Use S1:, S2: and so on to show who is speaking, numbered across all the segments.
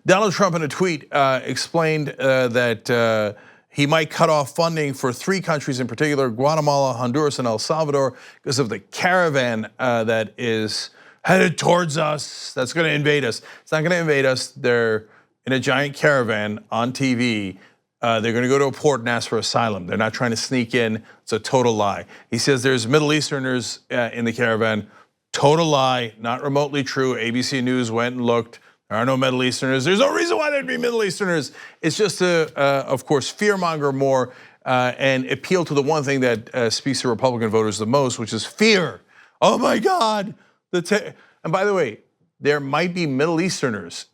S1: Donald Trump in a tweet explained that he might cut off funding for 3 countries in particular, Guatemala, Honduras, and El Salvador, because of the caravan that is headed towards us, that's gonna invade us. It's not gonna invade us. They're in a giant caravan on TV. They're gonna go to a port and ask for asylum. They're not trying to sneak in. It's a total lie. He says there's Middle Easterners in the caravan. Total lie, not remotely true. ABC News went and looked. There are no Middle Easterners. There's no reason why there'd be Middle Easterners. It's just to, of course, fearmonger more and appeal to the one thing that speaks to Republican voters the most, which is fear. Oh my God. And by the way, there might be Middle Easterners.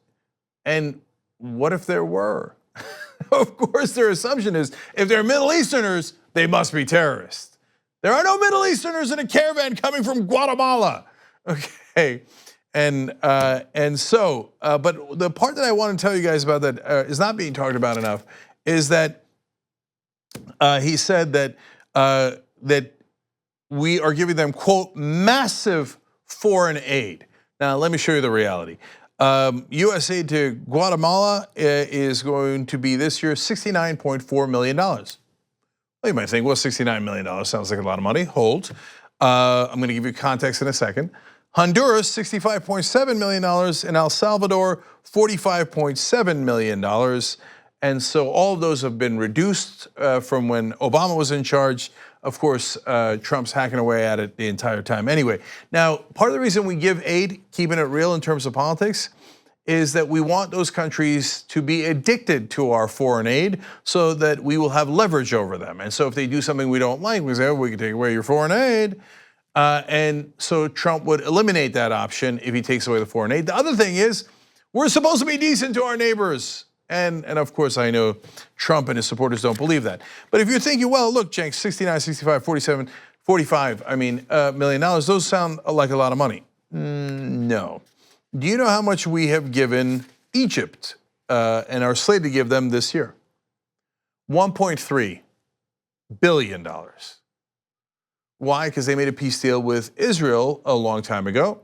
S1: And what if there were? Of course, their assumption is if they're Middle Easterners, they must be terrorists. There are no Middle Easterners in a caravan coming from Guatemala. Okay. But the part that I want to tell you guys about that is not being talked about enough is that he said that that we are giving them, quote, massive foreign aid. Now, let me show you the reality. US aid to Guatemala is going to be this year $69.4 million. Well, you might think, well, $69 million sounds like a lot of money. Hold. I'm going to give you context in a second. Honduras, $65.7 million, and El Salvador, $45.7 million. And so all of those have been reduced from when Obama was in charge. Of course, Trump's hacking away at it the entire time. Anyway, now part of the reason we give aid, keeping it real in terms of politics, is that we want those countries to be addicted to our foreign aid so that we will have leverage over them. And so if they do something we don't like, we say, oh, we can take away your foreign aid. And so Trump would eliminate that option if he takes away the foreign aid. The other thing is, we're supposed to be decent to our neighbors. And of course, I know Trump and his supporters don't believe that. But if you're thinking, well, look, Jenks, 69, 65, 47, 45, million dollars, those sound like a lot of money. No. Do you know how much we have given Egypt and are slated to give them this year? $1.3 billion. Why? Because they made a peace deal with Israel a long time ago.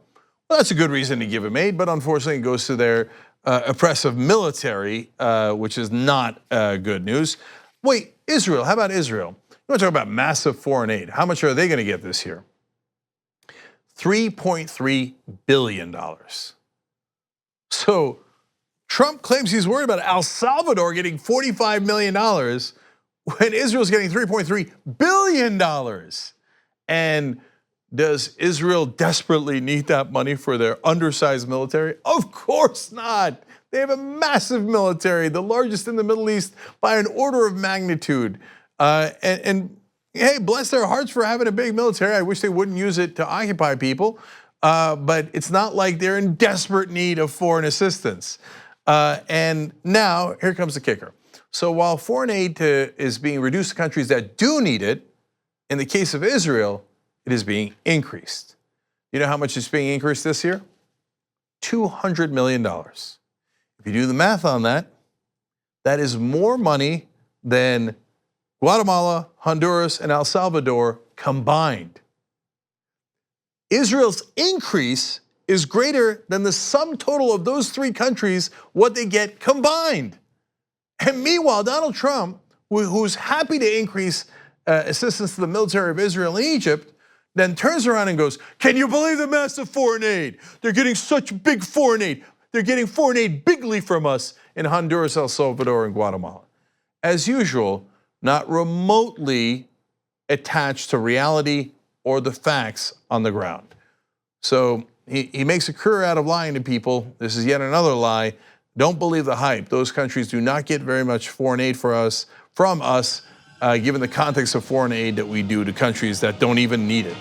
S1: Well, that's a good reason to give them aid, but unfortunately it goes to their oppressive military, which is not good news. Wait, Israel, how about Israel? You want to talk about massive foreign aid. How much are they going to get this year? $3.3 billion. So Trump claims he's worried about El Salvador getting $45 million when Israel's getting $3.3 billion. And does Israel desperately need that money for their undersized military? Of course not. They have a massive military, the largest in the Middle East by an order of magnitude. And hey, bless their hearts for having a big military. I wish they wouldn't use it to occupy people, but it's not like they're in desperate need of foreign assistance. And now, here comes the kicker. So while foreign aid is being reduced to countries that do need it, in the case of Israel, it is being increased. You know how much it's being increased this year? $200 million. If you do the math on that, that is more money than Guatemala, Honduras, and El Salvador combined. Israel's increase is greater than the sum total of those 3 countries, what they get combined. And meanwhile, Donald Trump, who's happy to increase assistance to the military of Israel and Egypt, then turns around and goes, can you believe the massive foreign aid? They're getting such big foreign aid. They're getting foreign aid bigly from us in Honduras, El Salvador, and Guatemala. As usual, not remotely attached to reality or the facts on the ground. So he makes a career out of lying to people. This is yet another lie. Don't believe the hype. Those countries do not get very much foreign aid from us, given the context of foreign aid that we do to countries that don't even need it.